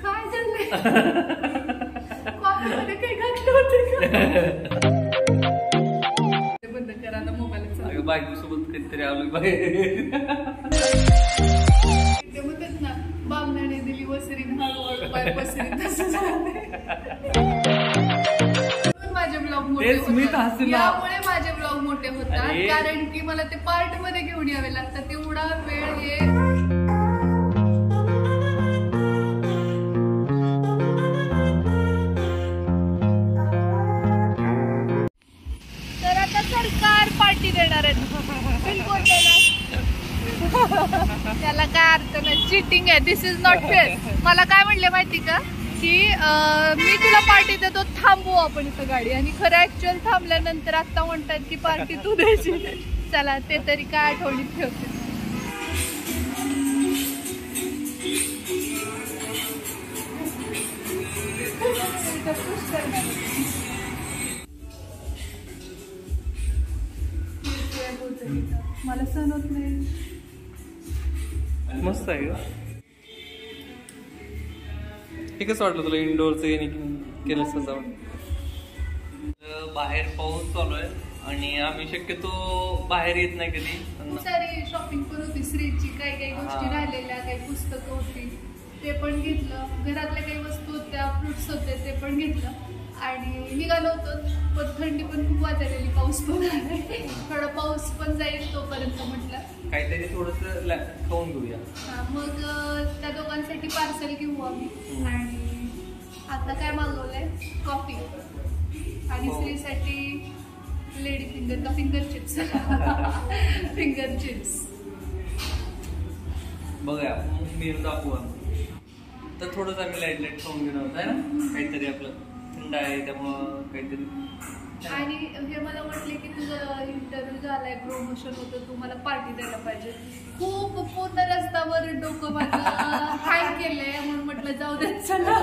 काय झालंय? कॉफीमध्ये काही घातलं होतं का? बंद करा ना मोबाईल. बायको सोबत काहीतरी आलो बाहेर. ते म्हणतात ना, बामणाने दिली वसरी हळूहळू पाय पसरी, तसं झालंय. माझे ब्लॉग मोठे होतात, यामुळे माझे ब्लॉग मोठे होतात, कारण की मला ते पार्ट मध्ये घेऊन यावे लागतात. तेवढा वेळ हे तर आता सरकार पार्टी देणार आहे. त्याला काय अर्थ नाही, चिटिंग आहे. दिस इज नॉट फेअर. मला काय म्हणले माहिती का, की मी तुला पार्टी देतो, थांबू आपण इथं गाडी. आणि खरं ऍक्च्युअल थांबल्यानंतर आता म्हणतात की पार्टी तू द्यायची. चला ते तरी काय आठवणीत ठेवते. मला सण होत नाही. मस्त आहे. हे कसं वाटलं तुला इंडोरचं केलं सजावट? बाहेर पाऊस चालू आहे आणि आम्ही शक्यतो बाहेर येत नाही कधी. खूप सारी शॉपिंग पण होती श्रीची, काही काही गोष्टी राहिलेल्या, काही पुस्तकं होती ते पण घेतलं, घरातल्या काही वस्तू होत्या, फ्रुट्स होते ते पण घेतलं आणि निघालो होतो. पण थंडी पण खूप वाजलेली, पाऊस पण आहे. थोडा पाऊस पण जाईल तोपर्यंत म्हटलं काहीतरी थोडंसं खाऊन घेऊया. मग त्या दोघांसाठी पार्सल घेऊ आम्ही. आणि आता काय मागवलंय, कॉफी. आणि स्त्रीसाठी लेडी फिंगर का फिंगर चिप्स. फिंगर चिप्स बघा, मी दाखवू. तर थोडंसं आम्ही लाईट लाईट खाऊन घेणार होतं आहे ना, काहीतरी आपलं थंड आहे त्यामुळं काहीतरी. आणि हे मला म्हटले की तुझं इंटरव्ह्यू झालाय, प्रमोशन होतं, तू मला पार्टी द्यायला पाहिजे. खूप पूर्ण रस्त्यावर डोकं माझं हँग केलंय, म्हणून म्हटलं जाऊ दे चला.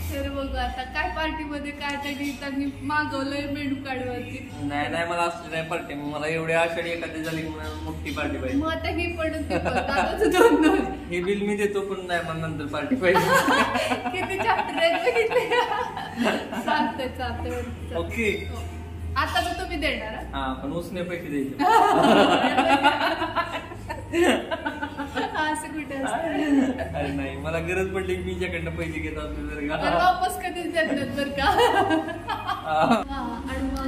तर बघू आता काय पार्टीमध्ये काय त्यांनी मागवलंय मेनू कार्डवरती. नाही नाही, मला असली नाही पार्टी. मला एवढी आषाढी एखादी झाली मोठी पार्टी पाहिजे. मग आता ही पडून दोन दोन हे बिल मी देतो, पण नाही मला नंतर पार्टी पाहिजे. किती चॅप्टर आहेत बघितले. चालतंय चालतंय. ओके, आता तर तुम्ही देणार. हा, पण उसने पैसे द्यायचे. असं कुठे असतं? अरे नाही, मला गरज पडली की मीच्याकडनं पैसे घेत असतो जर का. वापस कधीच देत नाहीत बरं का. आणि मग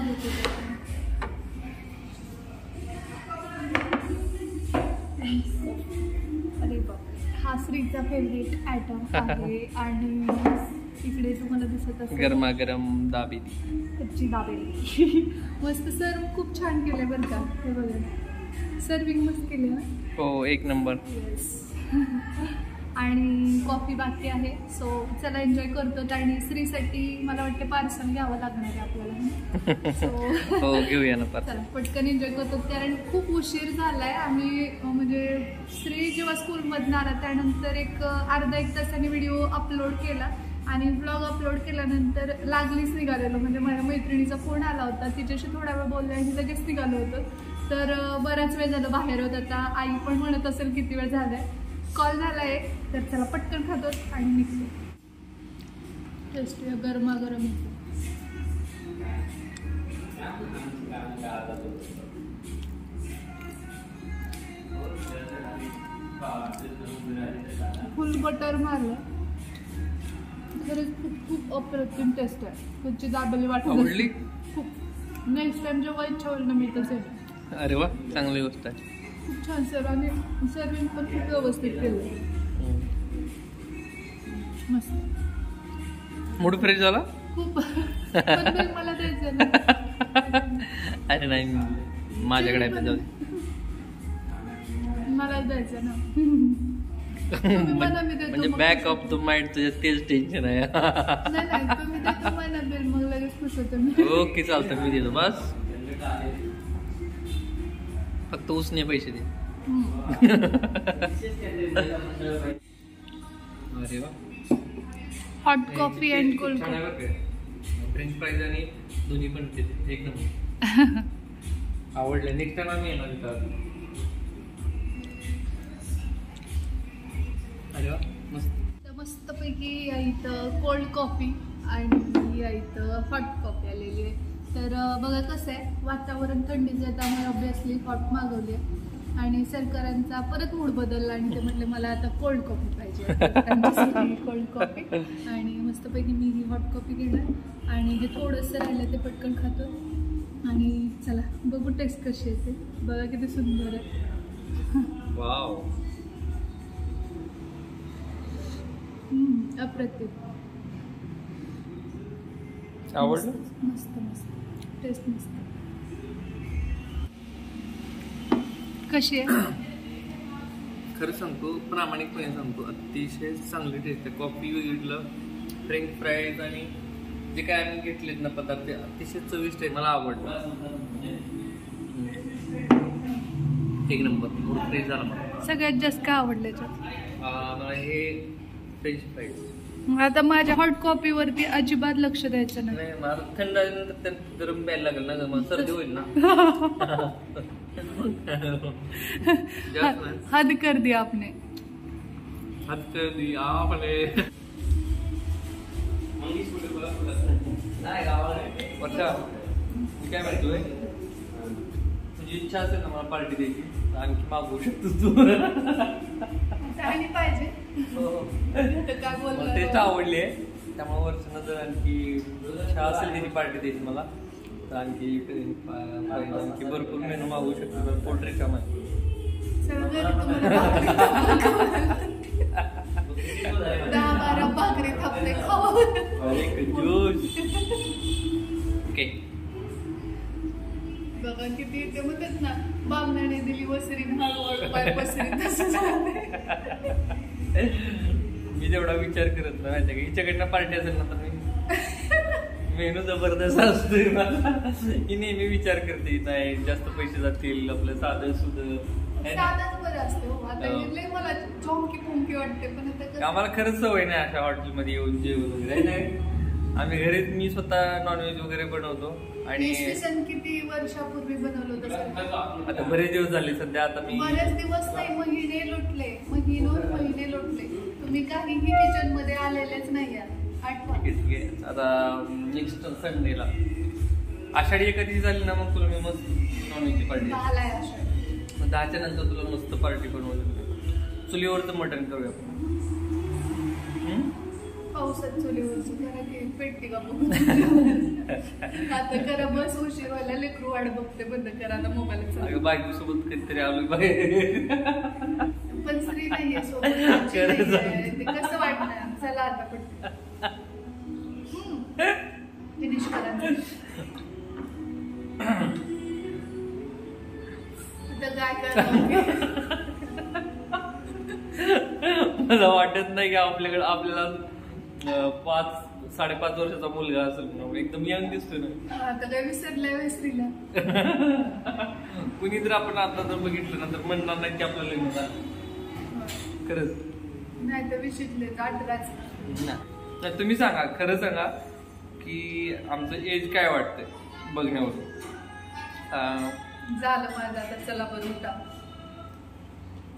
अरे बापरे, हा श्रीचा फेवरेट आयटम आहे. आणि इकडे तुम्हाला दिसत असेल गरमागरम दाबेली, कच्ची दाबेली. मस्त सर्व खूप छान केलंय बरं का. हे बघा, सर्विंग मस्त केली ना. हो, एक नंबर. आणि कॉफी बाकी आहे. सो चला एन्जॉय करतो. आणि स्त्रीसाठी मला वाटते पार्सल घ्यावं लागणार आहे आपल्याला. सो हो, घेऊया ना पार्सल. चला पटकन एन्जॉय करतो, कारण खूप उशीर झालाय. आम्ही म्हणजे श्री जेव्हा स्कूलमधून आला त्यानंतर एक अर्धा एक तासाने व्हिडिओ अपलोड केला आणि ब्लॉग अपलोड केल्यानंतर लागलीच निघालेलो. म्हणजे माझ्या मैत्रिणीचा फोन आला होता, तिच्याशी थोडा वेळ बोलले आणि लगेच निघालो होतो. तर बराच वेळ झालं बाहेर होत. आता आई पण म्हणत असेल किती वेळ झालाय. कॉल झाला एक, तर चला पटकन खातो आणि निघतो. टेस्टी गरमागरम. फुल बटर मारलं, खरंच खूप खूप अप्रतिम टेस्ट आहे. तुमची दाबेली वाटली खूप. नेक्स्ट टाइम जेव्हा इच्छा होईल ना मी तसे. अरे वा, चांगली गोष्ट आहे. खूप छान सर. आणि सर्विंग पण खूप व्यवस्थित केलं. मस्त. मूड फ्रेश झाला खूप. मला द्यायचं ना. अरे नाही, माझ्याकडे आहे, जाऊ दे. मला द्यायचं ना. म्हणजे बॅक ऑफ द माइंड तुझ्या तेच टेन्शन आहे. नाही तुम्ही देतो मला बिल, मग लगेच खुश होतो मी. ओके चालतं, मी देतो. बस फक्त उसने पैसे दे. अरे वा, hot coffee and cold coffee. French fries आणि दोन्ही पण एक नंबर. आवडले. नेक्स्ट टाइम आम्ही येणार इथं. अरे वा मस्त. तर मस्तपैकी या इथं कोल्ड कॉफी आणि या इथं हॉट कॉफी आलेली आहे. तर बघा कसं आहे, वातावरण थंडीचं आहे त्यामुळे ऑब्विसली हॉट मागवली आहे. आणि सरकारांचा परत मूड बदलला आणि ते म्हटले मला आता कोल्ड कॉफी पाहिजे, कोल्ड कॉफी. आणि मस्तपैकी मी ही हॉट कॉफी घेणार आणि हे थोडंसं राहिलं ते पटकन खातो. आणि चला बघू टेस्ट कशी येते. बघा किती सुंदर आहे. वाव, अप्रतिम, आवडलं. मस्त मस्त टेस्ट मस्त. कशी आहे? खरं सांगतो, प्रामाणिकपणे सांगतो, अतिशय चांगली टेस्ट आहे. कॉफी बघितलं, फ्रेंच फ्राईज आणि जे काय आम्ही घेतलेत ना पदार्थ ते अतिशय चविष्ट आहे. मला आवडलं. एक नंबर, मूड फ्रेश झाला मला. सगळ्यात जास्त काय आवडलं याच्यात? मला हे फ्रेंच फ्राईज. आता माझ्या हॉट कॉफी वरती अजिबात लक्ष द्यायचं नाही. नाही, मला थंड आल्यानंतर त्यात गरम प्यायला लागेल ना, मला सर्दी होईल ना. हद कर दिया आपने. हद कर दिया आपने. वर्षा, मी काय म्हणतोय, तुझी इच्छा असेल ना मला पार्टी द्यायची तर आणखी मागवू शकतोस तू. पाहिजे टेस्ट आवडली आहे त्यामुळे वर्षानं जर आणखी इच्छा असेल त्याची पार्टी द्यायची मला तर आणखी भरपूर मेनू मागवू शकतो. तर पोट रिकाम आहे. बघा किती ते म्हणतात ना, बामणाने दिली वसरीन हळूहळू बसरी. मी जेवढा विचार करत नाही माहिती का, हिच्याकडनं पार्टी असेल ना तर मी मेनू जबरदस्त असतोय. ही नेहमी विचार करते नाही जास्त पैसे जातील, आपलं साधं सुधं बरं असतं. मला चौकी पुंकी वाटते पण आम्हाला खरंच सवय नाही अशा हॉटेलमध्ये येऊन जेवण वगैरे. नाही, आम्ही घरीच मी स्वतः नॉनव्हेज वगैरे बनवतो. आणि किती वर्षापूर्वी बनवलं होतं? आता बरेच दिवस झाले सध्या. आता मी बरेच दिवस नाही, महिने लोटले, महिने लोटले. तुम्ही काहीही किचन मध्ये आलेलेच नाही आठवा. ठीक आहे. आता नेक्स्ट संडेला आषाढी एकादशी झाली ना, मग तुला मी मस्त नॉनव्हेजची पार्टी. 10च्या नंतर तुला मस्त पार्टी बनवली. चुलीवरचं मटण करूया आपण. पावसात चुलीवरचं करा की पेटते का बघ. आता करा, बस उशीर व्हायला, लेकरू वाट बघते, बंद करा आता मोबाईल. बायको सोबत कधीतरी आलो बाहेर, पण स्त्री नाहीये सोबत. ते कसं वाटणार? चला आता पटकन फिनिश करा. काय करा, मला वाटत नाही की आपल्याला 5-5.5 वर्षाचा मुलगा असेल. एकदम यंग दिसतोय ना. आता काय विसरलंय स्त्रीला. कुणी जर आपण आता जर बघितलं ना तर म्हणणार नाही की आपल्याला लग्न झालं. खरंच नाही तर विशिकले 18च. नाही, तुम्ही सांगा, खरं सांगा की आमचं एज काय वाटतंय बघण्यावरून. झालं माझं आता. चला बरं उठा.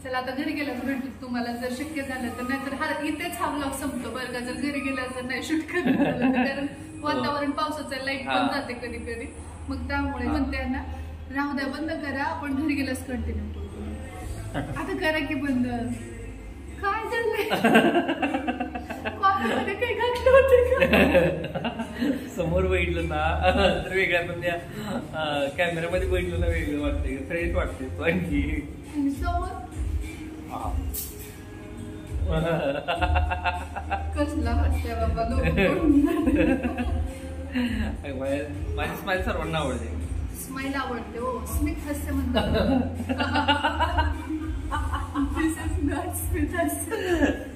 चला आता घरी गेल्यावर भेटू तुम्हाला जर शक्य झालं तर. नाहीतर इथेच हा ब्लॉग संपतो बरं का, जर घरी गेल्यावर तर नाही शूट करणार. कारण वातावरण पावसाचं, लाईट पण जाते कधी कधी. मग त्यामुळे म्हणते ना, राहू द्या, बंद करा, आपण घरी गेल्यास कंटिन्यू करू. आता करा की बंद. काय झालंय? कॉफीमध्ये काही घातलं होतं का? समोर बघितलं ना तर वेगळ्या, पण त्या कॅमेऱ्यामध्ये बघितलं ना वेगळं वाटतंय, फ्रेश वाटते तो. आणखी समोर कसला हसते बाबा. माझी स्माईल सर्वांना आवडते. स्माईल आवडते हो. स्मित हास्य म्हणतात.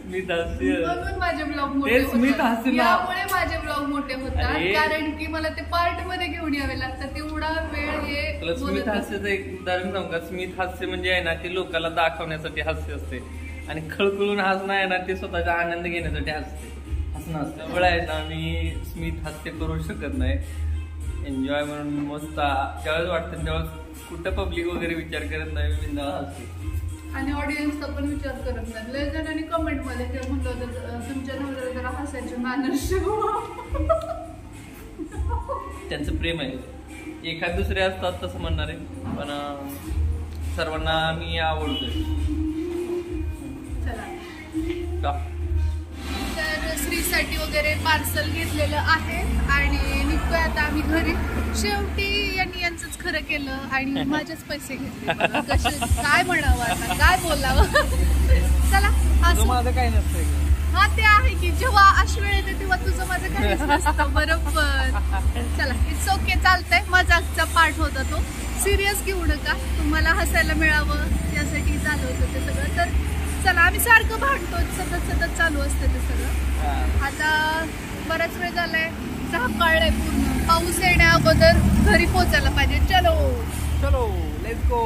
म्हणून माझे ब्लॉग मोठे होतात. यामुळे माझे ब्लॉग मोठे होतात, कारण की मला ते पार्ट मध्ये घेऊन यावे लागतात. तेवढा वेळ हे. स्मित हास्याचं एक उदाहरण सांगू का? स्मित हास्य म्हणजे आहे ना, ते लोकांना दाखवण्यासाठी हास्य असते. आणि खळखळून हसणं आहे ना, ते स्वतःचा आनंद घेण्यासाठी हसणं असतं. त्यामुळे आहे ना, मी स्मित हास्य करू शकत नाही. एन्जॉय म्हणून मस्त ज्यावेळेस वाटतं त्यावेळेस कुठं पब्लिक वगैरे विचार करत नाही, मी हसते. आणि ऑडियन्सचा पण विचार करत नाही. लय जणांनी कमेंटमध्ये ते म्हणलं होतं तुमच्या नवऱ्याला जरा हसायचे मॅनर्स शिकवा. त्यांचं प्रेम आहे. एखाद दुसरे असतात तसं म्हणणार आहे, पण सर्वांना मी आवडतोय. चला का तर श्रीसाठी वगैरे पार्सल घेतलेलं आहे आणि निघतोय आता आम्ही घरी. शेवटी यांनी यांचंच खरं केलं आणि माझेच पैसे घेतले. बघा कसे, काय म्हणावं आता, काय बोलावं. चला असं माझं काही नसतं. हा ते आहे की जेव्हा अशी वेळ येते तेव्हा तुझं माझं काहीच नसतं. बरोबर. चला इट्स ओके, चालतंय. मजाकचा पार्ट होता तो, सिरियस घेऊ नका. तुम्हाला हसायला मिळावं यासाठी चालू होतं ते सगळं. तर चला आम्ही सारखं भांडतो, सतत चालू असतं ते सगळं. आता बराच वेळ झालाय, झाकाळलंय पूर्ण. पाऊस येण्या अगोदर घरी पोचायला पाहिजे. चलो चलो लेट्स गो.